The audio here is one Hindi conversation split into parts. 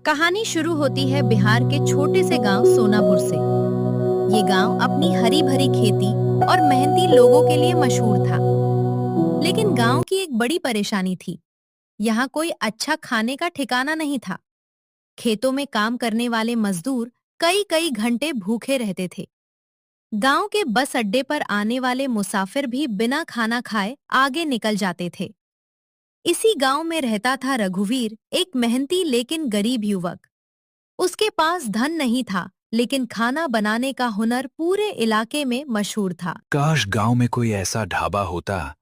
कहानी शुरू होती है बिहार के छोटे से गांव सोनापुर से। ये गांव अपनी हरी भरी खेती और मेहनती लोगों के लिए मशहूर था। लेकिन गांव की एक बड़ी परेशानी थी। यहाँ कोई अच्छा खाने का ठिकाना नहीं था। खेतों में काम करने वाले मजदूर कई कई घंटे भूखे रहते थे। गांव के बस अड्डे पर आने वाले मुसाफिर भी बिना खाना खाए आगे निकल जाते थे। इसी गांव में रहता था रघुवीर, एक मेहनती लेकिन गरीब युवक। उसके पास धन नहीं था, लेकिन खाना बनाने का हुनर पूरे इलाके में मशहूर था। काश गांव में कोई ऐसा ढाबा होता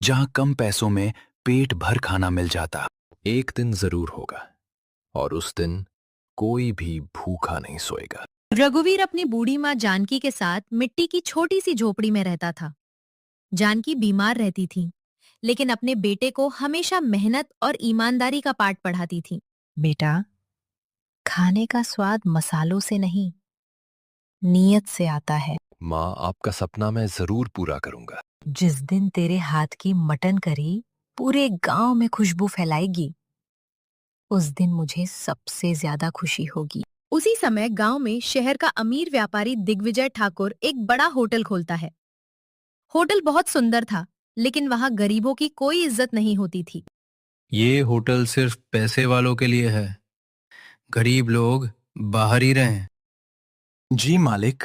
जहां कम पैसों में पेट भर खाना मिल जाता। एक दिन जरूर होगा और उस दिन कोई भी भूखा नहीं सोएगा। रघुवीर अपनी बूढ़ी माँ जानकी के साथ मिट्टी की छोटी सी झोपड़ी में रहता था। जानकी बीमार रहती थी, लेकिन अपने बेटे को हमेशा मेहनत और ईमानदारी का पाठ पढ़ाती थी। बेटा, खाने का स्वाद मसालों से नहीं, नीयत से आता है। माँ, आपका सपना मैं जरूर पूरा करूंगा। जिस दिन तेरे हाथ की मटन करी पूरे गांव में खुशबू फैलाएगी, उस दिन मुझे सबसे ज्यादा खुशी होगी। उसी समय गांव में शहर का अमीर व्यापारी दिग्विजय ठाकुर एक बड़ा होटल खोलता है। होटल बहुत सुंदर था, लेकिन वहां गरीबों की कोई इज्जत नहीं होती थी। ये होटल सिर्फ पैसे वालों के लिए है। गरीब लोग बाहर ही रहें। जी मालिक,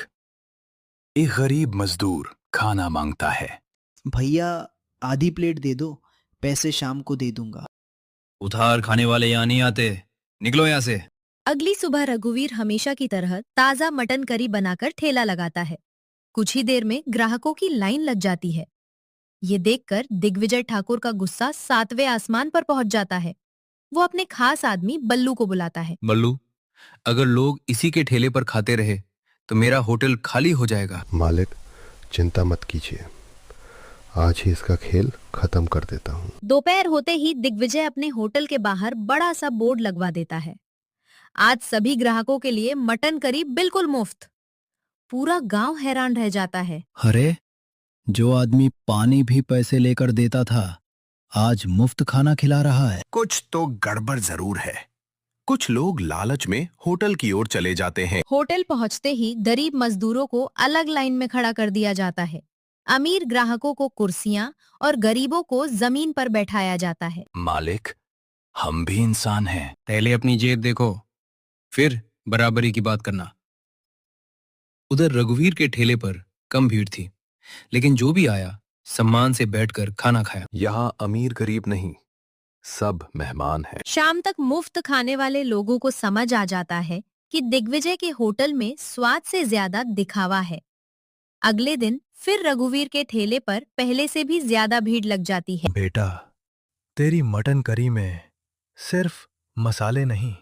एक गरीब मजदूर खाना मांगता है। भैया, आधी प्लेट दे दो, पैसे शाम को दे दूंगा। उधार खाने वाले यहाँ नहीं आते, निकलो यहाँ से। अगली सुबह रघुवीर हमेशा की तरह ताजा मटन करी बनाकर ठेला लगाता है। कुछ ही देर में ग्राहकों की लाइन लग जाती है। ये देखकर दिग्विजय ठाकुर का गुस्सा 7वें आसमान पर पहुंच जाता है। वो अपने खास आदमी बल्लू को बुलाता है। बल्लू, अगर लोग इसी के ठेले पर खाते रहे तो मेरा होटल खाली हो जाएगा। मालिक, चिंता मत कीजिए, आज ही इसका खेल खत्म कर देता हूँ। दोपहर होते ही दिग्विजय अपने होटल के बाहर बड़ा सा बोर्ड लगवा देता है। आज सभी ग्राहकों के लिए मटन करी बिल्कुल मुफ्त। पूरा गांव हैरान रह जाता है। अरे, जो आदमी पानी भी पैसे लेकर देता था, आज मुफ्त खाना खिला रहा है। कुछ तो गड़बड़ जरूर है। कुछ लोग लालच में होटल की ओर चले जाते हैं। होटल पहुंचते ही गरीब मजदूरों को अलग लाइन में खड़ा कर दिया जाता है। अमीर ग्राहकों को कुर्सियां और गरीबों को जमीन पर बैठाया जाता है। मालिक, हम भी इंसान हैं। पहले अपनी जेब देखो, फिर बराबरी की बात करना। उधर रघुवीर के ठेले पर कम भीड़ थी, लेकिन जो भी आया सम्मान से बैठकर खाना खाया। यहाँ अमीर गरीब नहीं, सब मेहमान हैं। शाम तक मुफ्त खाने वाले लोगों को समझ आ जाता है कि दिग्विजय के होटल में स्वाद से ज्यादा दिखावा है। अगले दिन फिर रघुवीर के ठेले पर पहले से भी ज्यादा भीड़ लग जाती है। बेटा, तेरी मटन करी में सिर्फ मसाले नहीं,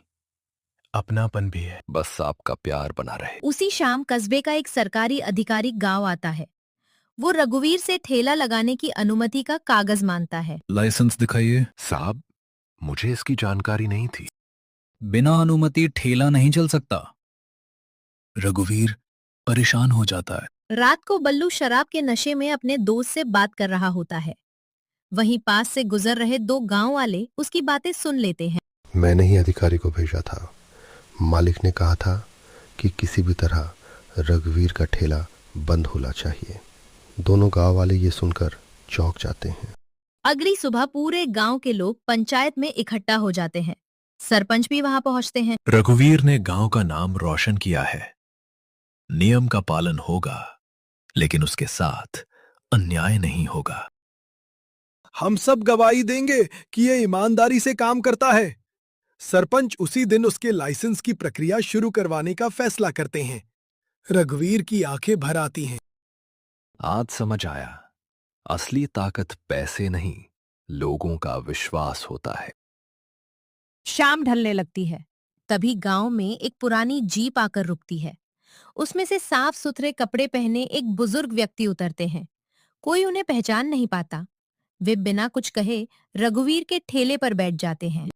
अपनापन भी है। बस आपका प्यार बना रहे। उसी शाम कस्बे का एक सरकारी अधिकारी गांव आता है। वो रघुवीर से ठेला लगाने की अनुमति का कागज मांगता है। लाइसेंस दिखाइए। साहब, मुझे इसकी जानकारी नहीं थी। बिना अनुमति ठेला नहीं चल सकता। रघुवीर परेशान हो जाता है। रात को बल्लू शराब के नशे में अपने दोस्त से बात कर रहा होता है। वहीं पास से गुजर रहे दो गांव वाले उसकी बातें सुन लेते हैं। मैंने ही अधिकारी को भेजा था। मालिक ने कहा था कि किसी भी तरह रघुवीर का ठेला बंद होना चाहिए। दोनों गांव वाले ये सुनकर चौंक जाते हैं। अगली सुबह पूरे गांव के लोग पंचायत में इकट्ठा हो जाते हैं। सरपंच भी वहां पहुंचते हैं। रघुवीर ने गांव का नाम रोशन किया है। नियम का पालन होगा, लेकिन उसके साथ अन्याय नहीं होगा। हम सब गवाही देंगे कि ये ईमानदारी से काम करता है। सरपंच उसी दिन उसके लाइसेंस की प्रक्रिया शुरू करवाने का फैसला करते हैं। रघुवीर की आंखें भर आती हैं। आज समझ आया, असली ताकत पैसे नहीं, लोगों का विश्वास होता है। शाम ढलने लगती है। तभी गांव में एक पुरानी जीप आकर रुकती है। उसमें से साफ सुथरे कपड़े पहने एक बुजुर्ग व्यक्ति उतरते हैं। कोई उन्हें पहचान नहीं पाता। वे बिना कुछ कहे रघुवीर के ठेले पर बैठ जाते हैं।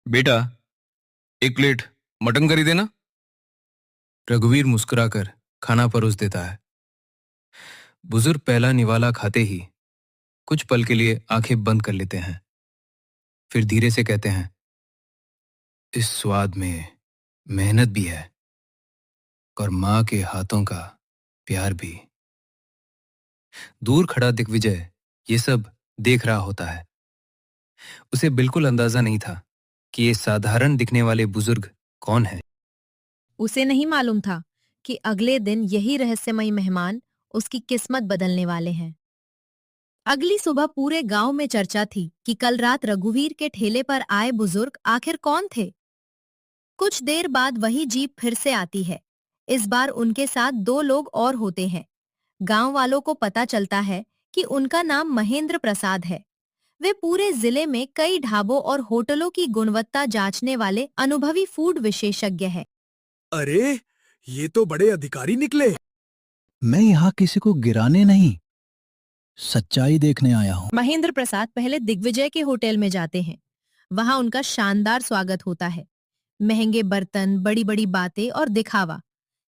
बेटा, एक प्लेट मटन करी देना। रघुवीर मुस्कुराकर खाना परोस देता है। बुजुर्ग पहला निवाला खाते ही कुछ पल के लिए आंखें बंद कर लेते हैं, फिर धीरे से कहते हैं, इस स्वाद में मेहनत भी है और माँ के हाथों का प्यार भी। दूर खड़ा दिग्विजय ये सब देख रहा होता है। उसे बिल्कुल अंदाजा नहीं था कि ये साधारण दिखने वाले बुजुर्ग कौन है। उसे नहीं मालूम था कि अगले दिन यही रहस्यमयी मेहमान उसकी किस्मत बदलने वाले हैं। अगली सुबह पूरे गांव में चर्चा थी कि कल रात रघुवीर के ठेले पर आए बुजुर्ग आखिर कौन थे। कुछ देर बाद वही जीप फिर से आती है। इस बार उनके साथ 2 लोग और होते हैं। गांव वालों को पता चलता है कि उनका नाम महेंद्र प्रसाद है। वे पूरे जिले में कई ढाबों और होटलों की गुणवत्ता जांचने वाले अनुभवी फूड विशेषज्ञ हैं। अरे, ये तो बड़े अधिकारी निकले। मैं यहाँ किसी को गिराने नहीं, सच्चाई देखने आया हूँ। महेंद्र प्रसाद पहले दिग्विजय के होटल में जाते हैं। वहां उनका शानदार स्वागत होता है। महंगे बर्तन, बड़ी बड़ी बातें और दिखावा।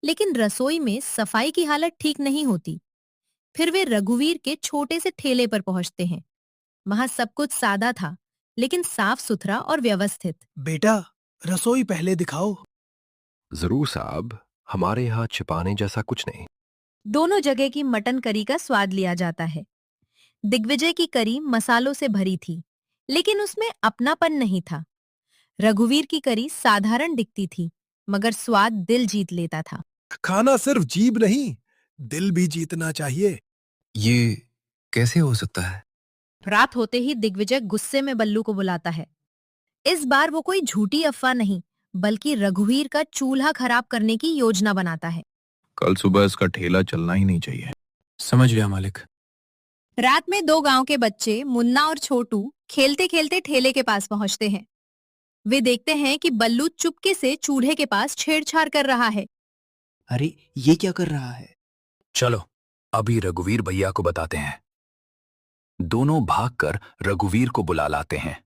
लेकिन रसोई में सफाई की हालत ठीक नहीं होती। फिर वे रघुवीर के छोटे से ठेले पर पहुंचते हैं। वहां सब कुछ सादा था, लेकिन साफ सुथरा और व्यवस्थित। बेटा, रसोई पहले दिखाओ। जरूर साहब, हमारे यहाँ छिपाने जैसा कुछ नहीं। दोनों जगह की मटन करी का स्वाद लिया जाता है। दिग्विजय की करी मसालों से भरी थी, लेकिन उसमें अपनापन नहीं था। रघुवीर की करी साधारण दिखती थी, मगर स्वाद दिल जीत लेता था। खाना सिर्फ जीभ नहीं, दिल भी जीतना चाहिए। ये कैसे हो सकता है? रात होते ही दिग्विजय गुस्से में बल्लू को बुलाता है। इस बार वो कोई झूठी अफवाह नहीं, बल्कि रघुवीर का चूल्हा खराब करने की योजना बनाता है। कल सुबह इसका ठेला चलना ही नहीं चाहिए। समझ गया मालिक। रात में 2 गांव के बच्चे मुन्ना और छोटू खेलते खेलते ठेले के पास पहुंचते हैं। वे देखते हैं कि बल्लू चुपके से चूल्हे के पास छेड़छाड़ कर रहा है। अरे, ये क्या कर रहा है? चलो, अभी रघुवीर भैया को बताते हैं। दोनों भागकर रघुवीर को बुला लाते हैं।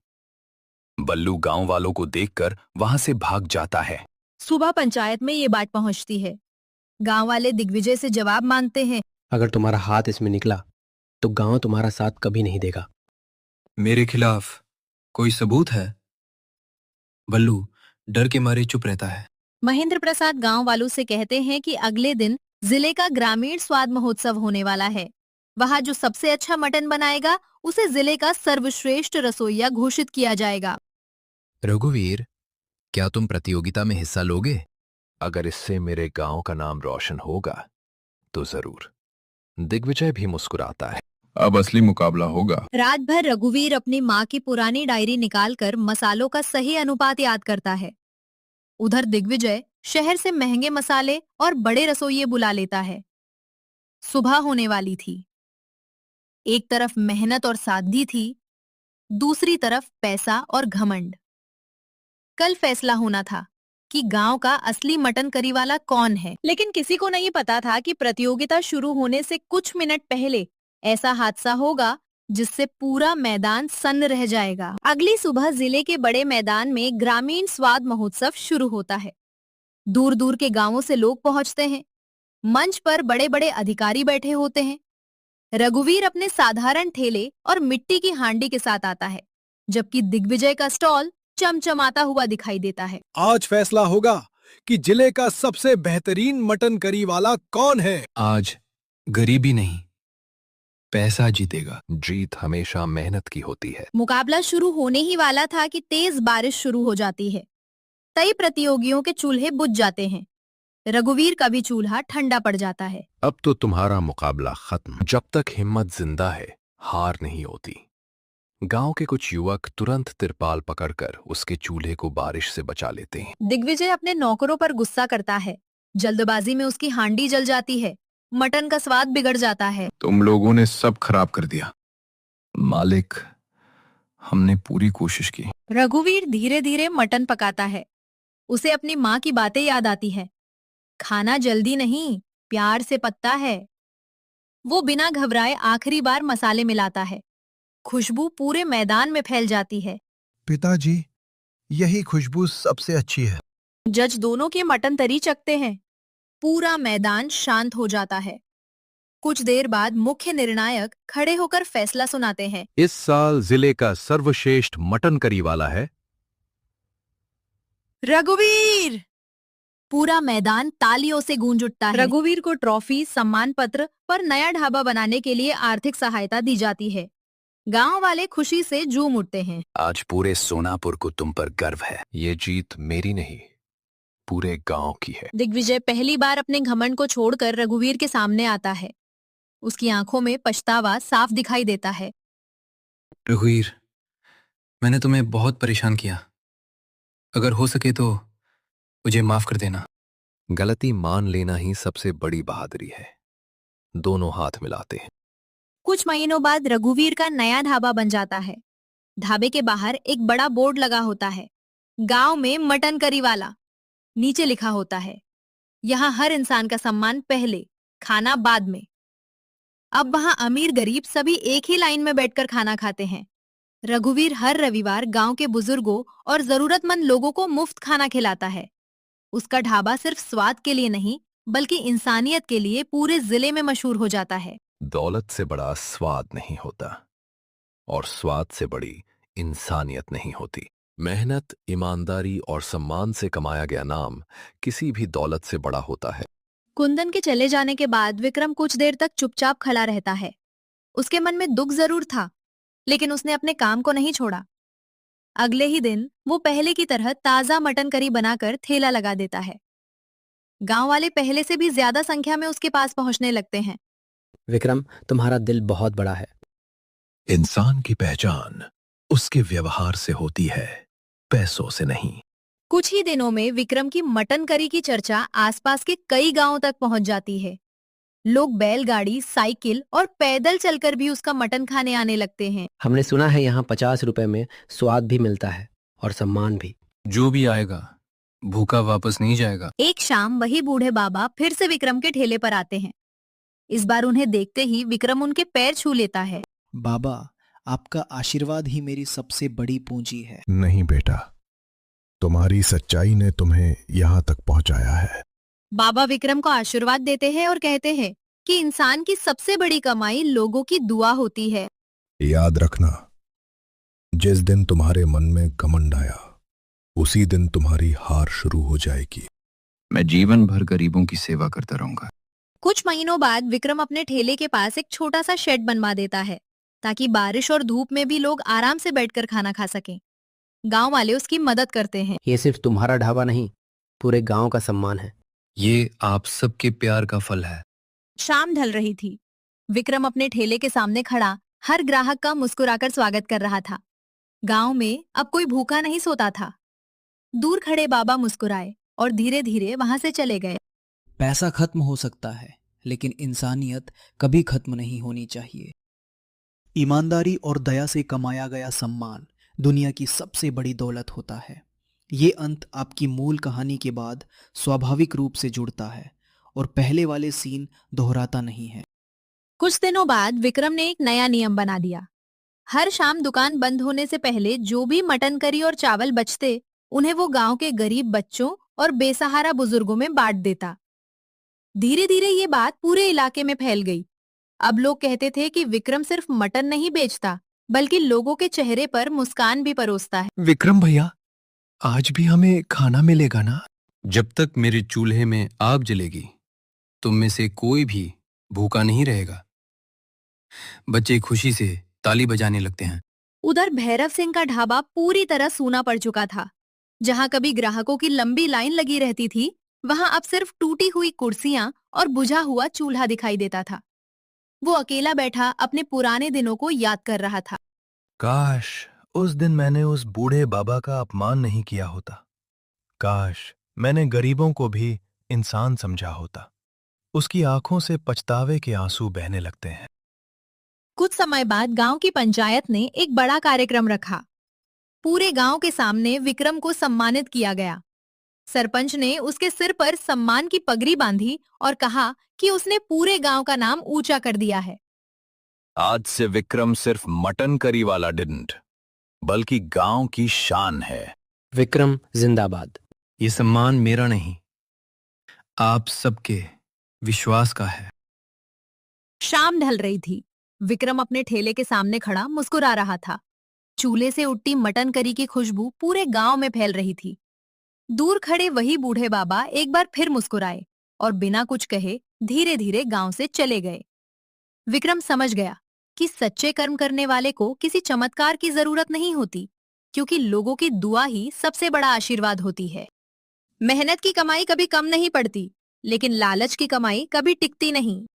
बल्लू गांव वालों को देखकर वहां से भाग जाता है। सुबह पंचायत में ये बात पहुंचती है। गांव वाले दिग्विजय से जवाब मांगते हैं। अगर तुम्हारा हाथ इसमें निकला तो गांव तुम्हारा साथ कभी नहीं देगा। मेरे खिलाफ कोई सबूत है? बल्लू डर के मारे चुप रहता है। महेंद्र प्रसाद गांव वालों से कहते हैं कि अगले दिन जिले का ग्रामीण स्वाद महोत्सव होने वाला है। वहां जो सबसे अच्छा मटन बनाएगा उसे जिले का सर्वश्रेष्ठ रसोइया घोषित किया जाएगा। रघुवीर, क्या तुम प्रतियोगिता में हिस्सा लोगे? अगर इससे मेरे गांव का नाम रोशन होगा तो जरूर। दिग्विजय भी मुस्कुराता है। अब असली मुकाबला होगा। रात भर रघुवीर अपनी माँ की पुरानी डायरी निकालकर मसालों का सही अनुपात याद करता है। उधर दिग्विजय शहर से महंगे मसाले और बड़े रसोइये बुला लेता है। सुबह होने वाली थी। एक तरफ मेहनत और सादगी थी, दूसरी तरफ पैसा और घमंड। कल फैसला होना था कि गांव का असली मटन करी वाला कौन है, लेकिन किसी को नहीं पता था कि प्रतियोगिता शुरू होने से कुछ मिनट पहले ऐसा हादसा होगा जिससे पूरा मैदान सन्न रह जाएगा। अगली सुबह जिले के बड़े मैदान में ग्रामीण स्वाद महोत्सव शुरू होता है। दूर दूर के गांवों से लोग पहुंचते हैं। मंच पर बड़े बड़े अधिकारी बैठे होते हैं। रघुवीर अपने साधारण ठेले और मिट्टी की हांडी के साथ आता है, जबकि दिग्विजय का स्टॉल चमचमाता हुआ दिखाई देता है। आज फैसला होगा कि जिले का सबसे बेहतरीन मटन करी वाला कौन है। आज गरीबी नहीं, पैसा जीतेगा। जीत हमेशा मेहनत की होती है। मुकाबला शुरू होने ही वाला था कि तेज बारिश शुरू हो जाती है। कई प्रतियोगियों के चूल्हे बुझ जाते हैं। रघुवीर का भी चूल्हा ठंडा पड़ जाता है। अब तो तुम्हारा मुकाबला खत्म। जब तक हिम्मत जिंदा है, हार नहीं होती। गांव के कुछ युवक तुरंत तिरपाल पकड़कर उसके चूल्हे को बारिश से बचा लेते हैं। दिग्विजय अपने नौकरों पर गुस्सा करता है। जल्दबाजी में उसकी हांडी जल जाती है। मटन का स्वाद बिगड़ जाता है। तुम लोगों ने सब खराब कर दिया। मालिक, हमने पूरी कोशिश की। रघुवीर धीरे धीरे मटन पकाता है। उसे अपनी माँ की बातें याद आती है। खाना जल्दी नहीं, प्यार से पकता है। वो बिना घबराए आखिरी बार मसाले मिलाता है। खुशबू पूरे मैदान में फैल जाती है। पिताजी, यही खुशबू सबसे अच्छी है। जज दोनों के मटन तरी चखते हैं। पूरा मैदान शांत हो जाता है। कुछ देर बाद मुख्य निर्णायक खड़े होकर फैसला सुनाते हैं। इस साल जिले का सर्वश्रेष्ठ मटन करी वाला है रघुवीर! पूरा मैदान तालियों से गूंज उठता है। रघुवीर को ट्रॉफी, सम्मान पत्र पर नया ढाबा बनाने के लिए आर्थिक सहायता दी जाती है। गांव वाले खुशी से झूम उठते हैं। आज पूरे सोनापुर को तुम पर गर्व है। ये जीत मेरी नहीं, पूरे गांव की है। दिग्विजय पहली बार अपने घमंड को छोड़कर रघुवीर के सामने आता है। उसकी आंखों में पछतावा साफ दिखाई देता है। रघुवीर, मैंने तुम्हें बहुत परेशान किया। अगर हो सके तो मुझे माफ कर देना। गलती मान लेना ही सबसे बड़ी बहादुरी है। दोनों हाथ मिलाते हैं। कुछ महीनों बाद रघुवीर का नया ढाबा बन जाता है। ढाबे के बाहर एक बड़ा बोर्ड लगा होता है, गांव में मटन करी वाला। नीचे लिखा होता है, यहाँ हर इंसान का सम्मान पहले, खाना बाद में। अब वहाँ अमीर गरीब सभी एक ही लाइन में बैठकर खाना खाते हैं। रघुवीर हर रविवार गांव के बुजुर्गों और जरूरतमंद लोगों को मुफ्त खाना खिलाता है। उसका ढाबा सिर्फ स्वाद के लिए नहीं, बल्कि इंसानियत के लिए पूरे जिले में मशहूर हो जाता है। दौलत से बड़ा स्वाद नहीं होता, और स्वाद से बड़ी इंसानियत नहीं होती। मेहनत, ईमानदारी और सम्मान से कमाया गया नाम किसी भी दौलत से बड़ा होता है। कुंदन के चले जाने के बाद विक्रम कुछ देर तक चुपचाप खड़ा रहता है। उसके मन में दुख जरूर था, लेकिन उसने अपने काम को नहीं छोड़ा। अगले ही दिन वो पहले की तरह ताजा मटन करी बनाकर ठेला लगा देता है। गांव वाले पहले से भी ज्यादा संख्या में उसके पास पहुंचने लगते हैं। विक्रम, तुम्हारा दिल बहुत बड़ा है। इंसान की पहचान उसके व्यवहार से होती है, पैसों से नहीं। कुछ ही दिनों में विक्रम की मटन करी की चर्चा आसपास के कई गांवों तक पहुंच जाती है। लोग बैलगाड़ी, साइकिल और पैदल चलकर भी उसका मटन खाने आने लगते हैं। हमने सुना है यहाँ 50 रुपए में स्वाद भी मिलता है और सम्मान भी। जो भी आएगा भूखा वापस नहीं जाएगा। एक शाम वही बूढ़े बाबा फिर से विक्रम के ठेले पर आते हैं। इस बार उन्हें देखते ही विक्रम उनके पैर छू लेता है। बाबा, आपका आशीर्वाद ही मेरी सबसे बड़ी पूंजी है। नहीं बेटा, तुम्हारी सच्चाई ने तुम्हें यहाँ तक पहुँचाया है। बाबा विक्रम को आशीर्वाद देते हैं और कहते हैं कि इंसान की सबसे बड़ी कमाई लोगों की दुआ होती है। याद रखना, जिस दिन तुम्हारे मन में घमंड आया, उसी दिन तुम्हारी हार शुरू हो जाएगी। मैं जीवन भर गरीबों की सेवा करता रहूंगा। कुछ महीनों बाद विक्रम अपने ठेले के पास एक छोटा सा शेड बनवा देता है, ताकि बारिश और धूप में भी लोग आराम से बैठकर खाना खा सकें। गांव वाले उसकी मदद करते हैं। ये सिर्फ तुम्हारा ढाबा नहीं, पूरे गांव का सम्मान है। ये आप सबके प्यार का फल है। शाम ढल रही थी। विक्रम अपने ठेले के सामने खड़ा हर ग्राहक का मुस्कुराकर स्वागत कर रहा था। गांव में अब कोई भूखा नहीं सोता था। दूर खड़े बाबा मुस्कुराए और धीरे धीरे वहां से चले गए। पैसा खत्म हो सकता है, लेकिन इंसानियत कभी खत्म नहीं होनी चाहिए। ईमानदारी और दया से कमाया गया सम्मान दुनिया की सबसे बड़ी दौलत होता है। ये अंत आपकी मूल कहानी के बाद स्वाभाविक रूप से जुड़ता है और पहले वाले सीन दोहराता नहीं है। कुछ दिनों बाद विक्रम ने एक नया नियम बना दिया। हर शाम दुकान बंद होने से पहले जो भी मटन करी और चावल बचते, उन्हें वो गांव के गरीब बच्चों और बेसहारा बुजुर्गों में बांट देता। धीरे धीरे ये बात पूरे इलाके में फैल गई। अब लोग कहते थे कि विक्रम सिर्फ मटन नहीं बेचता, बल्कि लोगों के चेहरे पर मुस्कान भी परोसता है। विक्रम भैया, आज भी हमें खाना मिलेगा ना? जब तक मेरे चूल्हे में आग जलेगी, तुम में से कोई भी भूखा नहीं रहेगा। बच्चे खुशी से ताली बजाने लगते हैं। उधर भैरव सिंह का ढाबा पूरी तरह सूना पड़ चुका था। जहां कभी ग्राहकों की लंबी लाइन लगी रहती थी, वहां अब सिर्फ टूटी हुई कुर्सियां और बुझा हुआ चूल्हा दिखाई देता था। वो अकेला बैठा अपने पुराने दिनों को याद कर रहा था। काश उस दिन मैंने उस बूढ़े बाबा का अपमान नहीं किया होता। काश मैंने गरीबों को भी इंसान समझा होता। उसकी आंखों से पछतावे के आंसू बहने लगते हैं। कुछ समय बाद गांव की पंचायत ने एक बड़ा कार्यक्रम रखा। पूरे गांव के सामने विक्रम को सम्मानित किया गया। सरपंच ने उसके सिर पर सम्मान की पगड़ी बांधी और कहा कि उसने पूरे गांव का नाम ऊंचा कर दिया है। आज से विक्रम सिर्फ मटन करी वाला डिडंट, बल्कि गांव की शान है। विक्रम जिंदाबाद। ये सम्मान मेरा नहीं, आप सबके विश्वास का है। शाम ढल रही थी। विक्रम अपने ठेले के सामने खड़ा मुस्कुरा रहा था। चूल्हे से उठती मटन करी की खुशबू पूरे गांव में फैल रही थी। दूर खड़े वही बूढ़े बाबा एक बार फिर मुस्कुराए और बिना कुछ कहे धीरे धीरे गांव से चले गए। विक्रम समझ गया कि सच्चे कर्म करने वाले को किसी चमत्कार की जरूरत नहीं होती, क्योंकि लोगों की दुआ ही सबसे बड़ा आशीर्वाद होती है। मेहनत की कमाई कभी कम नहीं पड़ती, लेकिन लालच की कमाई कभी टिकती नहीं।